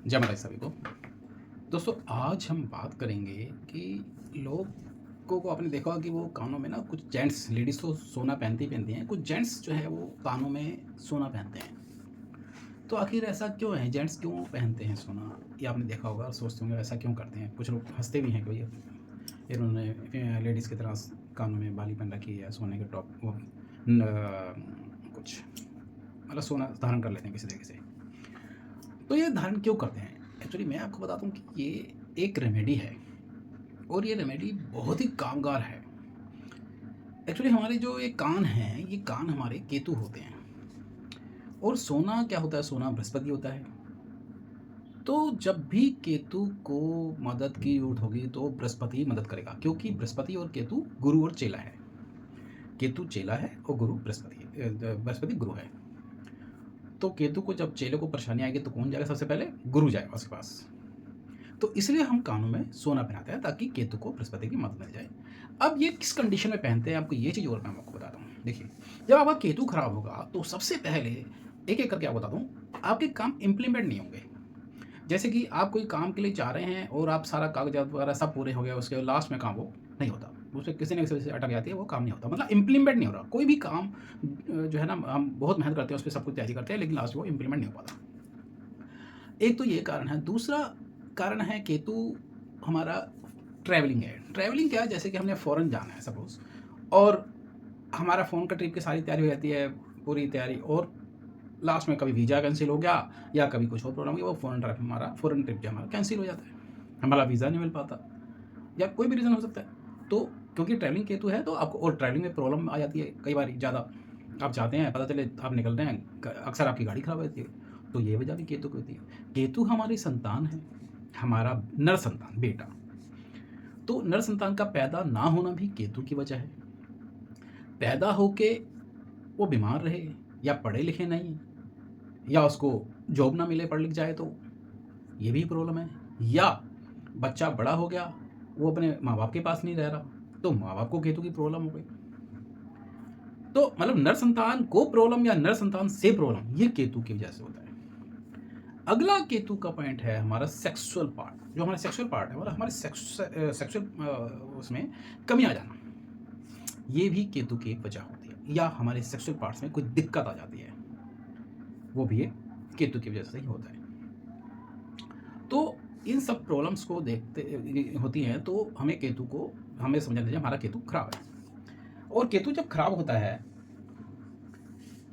जय महाराज सभी को। दोस्तों आज हम बात करेंगे कि लोगों को आपने देखा होगा कि वो कानों में ना कुछ जेंट्स लेडीज़ तो सोना पहनती हैं, कुछ जेंट्स जो है वो कानों में सोना पहनते हैं। तो आखिर ऐसा क्यों है, जेंट्स क्यों पहनते हैं सोना? ये आपने देखा होगा और सोचते होंगे ऐसा क्यों करते हैं। कुछ लोग हंसते भी हैं, कोई इन्होंने लेडीज़ की तरह कानों में बाली पहन रखी है, सोने के टॉप वो कुछ मतलब सोना धारण कर लेते हैं किसी तरीके से। तो ये धारण क्यों करते हैं? एक्चुअली मैं आपको बताता हूँ कि ये एक रेमेडी है और ये रेमेडी बहुत ही कामगार है। एक्चुअली हमारे जो ये कान हैं, ये कान हमारे केतु होते हैं और सोना क्या होता है? सोना बृहस्पति होता है। तो जब भी केतु को मदद की ज़रूरत होगी तो बृहस्पति ही मदद करेगा, क्योंकि बृहस्पति और केतु गुरु और चेला है। केतु चेला है और गुरु बृहस्पति गुरु है। तो केतु को जब चेले को परेशानी आएगी तो कौन जाएगा? सबसे पहले गुरु जाएगा उसके पास। तो इसलिए हम कानों में सोना पहनाते हैं ताकि केतु को बृहस्पति की मदद मिल जाए। अब ये किस कंडीशन में पहनते हैं, आपको ये चीज़ और मैं आपको बताता हूँ। देखिए, जब आपका केतु खराब होगा तो सबसे पहले एक एक करके आपको बताता हूँ, आपके काम इम्प्लीमेंट नहीं होंगे। जैसे कि आप कोई काम के लिए जा रहे हैं और आप सारा कागजात वगैरह सब पूरे हो गया, उसके लास्ट में काम वो नहीं होता, उसमें किसी न किसी वजह से अटक जाती है, वो काम नहीं होता, मतलब इम्प्लीमेंट नहीं हो रहा। कोई भी काम जो है ना, हम बहुत मेहनत करते हैं, उस पर सब कुछ तैयारी करते हैं, लेकिन लास्ट वो इम्प्लीमेंट नहीं हो पाता। एक तो ये कारण है। दूसरा कारण है केतु हमारा ट्रैवलिंग है। ट्रैवलिंग क्या है? जैसे कि हमने फ़ॉरेन जाना है सपोज़, और हमारा फ़ोन का ट्रिप की सारी तैयारी हो जाती है, पूरी तैयारी, और लास्ट में कभी वीज़ा कैंसिल हो गया या कभी कुछ और प्रॉब्लम हो गई, वो फ़ॉरेन ट्रिप जो हमारा कैंसिल हो जाता है, हमारा वीज़ा नहीं मिल पाता या कोई भी रीज़न हो सकता है। तो क्योंकि ट्रैवलिंग केतु है तो आपको और ट्रैवलिंग में प्रॉब्लम आ जाती है कई बार ज़्यादा। आप जाते हैं, पता चले आप निकल रहे हैं, अक्सर आपकी गाड़ी खराब हो जाती है, तो ये वजह भी केतु की होती है। केतु हमारी संतान है, हमारा नर संतान बेटा। तो नर संतान का पैदा ना होना भी केतु की वजह है। पैदा होके वो बीमार रहे या पढ़े लिखे नहीं या उसको जॉब ना मिले, पढ़ लिख जाए तो ये भी प्रॉब्लम है। या बच्चा बड़ा हो गया, वो अपने माँ बाप के पास नहीं रह रहा, तो माँ बाप को केतु की प्रॉब्लम हो गई। तो मतलब नर संतान को प्रॉब्लम या नर संतान से प्रॉब्लम, ये केतु की वजह से होता है। अगला केतु का पॉइंट है हमारा सेक्सुअल पार्ट। जो हमारा सेक्सुअल पार्ट है, मतलब हमारे सेक्सुअल उसमें कमी आ जाना, ये भी केतु की एक वजह होती है। या हमारे सेक्सुअल पार्ट्स में कोई दिक्कत आ जाती है, वो भी एक केतु की वजह से ही होता है। तो इन सब प्रॉब्लम्स को देखते होती हैं तो हमें केतु को हमें समझना चाहिए हमारा केतु खराब है। और केतु जब खराब होता है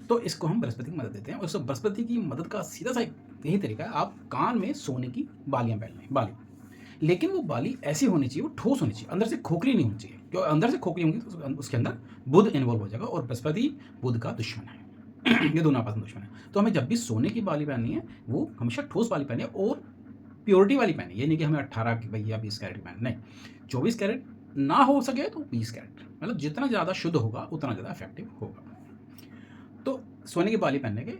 तो इसको हम बृहस्पति की मदद देते हैं, और इस बृहस्पति की मदद का सीधा सा यही तरीका है, आप कान में सोने की बालियां पहन लें, बाली। लेकिन वो बाली ऐसी होनी चाहिए, वो ठोस होनी चाहिए, अंदर से खोखली नहीं होनी चाहिए, क्योंकि अंदर से खोखली होंगी तो उसके अंदर बुध इन्वॉल्व हो जाएगा, और बृहस्पति बुध का दुश्मन है। ये दोनों आपस में दुश्मन है। तो हमें जब भी सोने की बाली पहननी है वो हमेशा ठोस बाली पहनी है और प्योरिटी वाली पहनी। ये नहीं कि हमें 18 की भैया 20 कैरेट की पहनी, नहीं, 24 कैरेट ना हो सके तो 20 कैरेट, मतलब जितना ज़्यादा शुद्ध होगा उतना ज़्यादा इफेक्टिव होगा। तो सोने की बाली पहनने के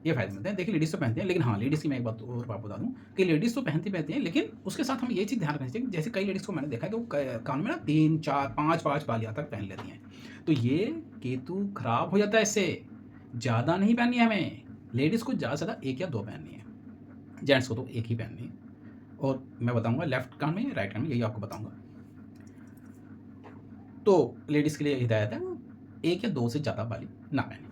ये फायदे मिलते हैं। देखिए, लेडीज़ तो पहनती हैं, लेकिन हाँ, लेडीज़ की मैं एक बात और बात बता दूं कि लेडीज़ तो पहनती हैं, लेकिन उसके साथ हमें ये चीज़ ध्यान रखनी चाहिए कि जैसे कई लेडीज़ को मैंने देखा है कि वो कान में ना 3 4 5 5 बालियाँ तक पहन लेती हैं, तो ये केतु खराब हो जाता है। इससे ज़्यादा नहीं पहननी है हमें। लेडीज़ को ज़्यादा से ज़्यादा 1 या 2 पहननी है, जेंट्स को तो 1 ही पहननी है। और मैं बताऊंगा लेफ्ट कान में राइट कान में, यही आपको बताऊंगा। तो लेडीज़ के लिए हिदायत है, वो 1 या 2 से ज़्यादा बाली ना पहने।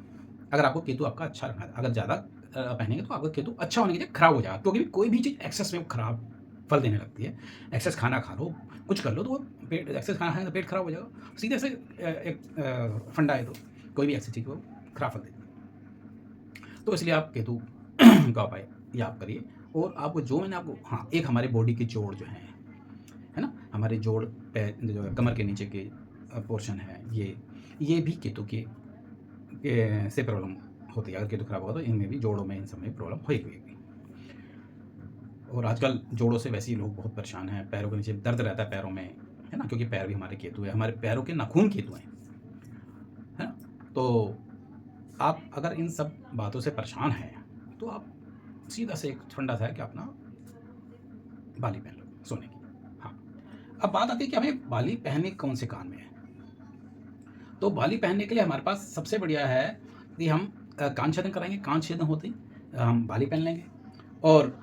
अगर आपको केतु आपका अच्छा रखना है, अगर ज़्यादा पहनेंगे तो आपका केतु अच्छा होने के लिए खराब हो जाएगा, क्योंकि कोई भी चीज़ एक्सेस में खराब फल देने लगती है। एक्सेस खाना खा लो, कुछ कर लो, तो वो पेट, एक्सेस खाना खाएंगे तो पेट खराब हो जाएगा, सीधे से एक फंडा है। तो कोई भी एक्सेस चीज़ वो खराब फल देती है। तो इसलिए आप केतु का उपाय ये आप करिए। और आपको जो मैंने आपको, हाँ, एक हमारे बॉडी के जोड़ जो हैं, है ना, हमारे जोड़ पे जो है कमर के नीचे के पोर्शन है, ये भी केतु से प्रॉब्लम होती है। अगर केतु खराब होगा तो इनमें भी, जोड़ों में, इन सब में प्रॉब्लम होगी। और आजकल जोड़ों से वैसे ही लोग बहुत परेशान हैं, पैरों के नीचे दर्द रहता है पैरों में, है ना, क्योंकि पैर भी हमारे केतु है, हमारे पैरों के नाखून केतु हैं, है ना। तो आप अगर इन सब बातों से परेशान हैं तो आप सीधा से एक ठंडा सा है कि अपना बाली पहन लो सोने की। हाँ, अब बात आती है कि हमें बाली पहनने कौन से कान में है। तो बाली पहनने के लिए हमारे पास सबसे बढ़िया है कि हम कान छेदन कराएंगे। कान छेदन होते ही हम बाली पहन लेंगे। और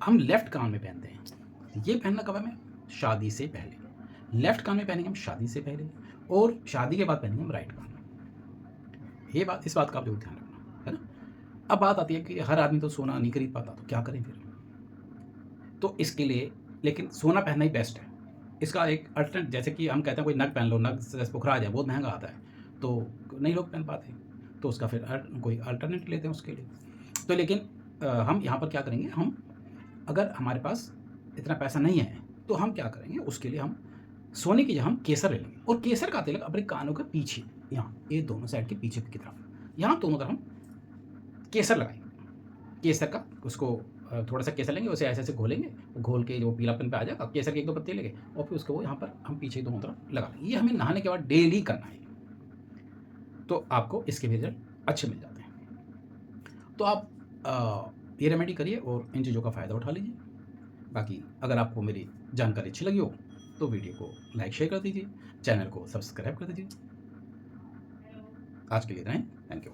हम लेफ्ट कान में पहनते हैं। ये पहनना कब हमें? शादी से पहले। लेफ्ट कान में पहनेंगे हम शादी से पहले, और शादी के बाद पहनेंगे हम राइट कान में। ये बात, इस बात का आप जरूर ध्यान रखना, है ना। अब बात आती है कि हर आदमी तो सोना नहीं खरीद पाता, तो क्या करें फिर? तो इसके लिए लेकिन सोना पहनना ही बेस्ट है। इसका एक अल्टरनेट, जैसे कि हम कहते हैं कोई नग पहन लो, नग से पुखरा जाए, बहुत महंगा आता है, तो नहीं लोग पहन पाते, तो उसका फिर कोई अल्टरनेट लेते हैं उसके लिए। तो लेकिन हम यहाँ पर क्या करेंगे, हम अगर हमारे पास इतना पैसा नहीं है तो हम क्या करेंगे, उसके लिए हम सोने की जगह हम केसर ले लेंगे, और केसर का तिलक अपने कानों के पीछे, यहाँ ये दोनों साइड के पीछे की तरफ, यहाँ दोनों तरफ हम केसर लगाएंगे। केसर का उसको थोड़ा सा केसर लेंगे, उसे ऐसे ऐसे घोलेंगे, घोल के जो पीलापन पे आ जाएगा, केसर के एक दो पत्ते लेंगे, और फिर उसको यहाँ पर हम पीछे दोनों तरफ लगा लेंगे। ये हमें नहाने के बाद डेली करना है, तो आपको इसके भी रिजल्ट अच्छे मिल जाते हैं। तो आप ये रेमेडी करिए और इन चीज़ों का फ़ायदा उठा लीजिए। बाकी अगर आपको मेरी जानकारी अच्छी लगी हो तो वीडियो को लाइक शेयर कर दीजिए, चैनल को सब्सक्राइब कर दीजिए। आज के लिए इतना ही, थैंक यू।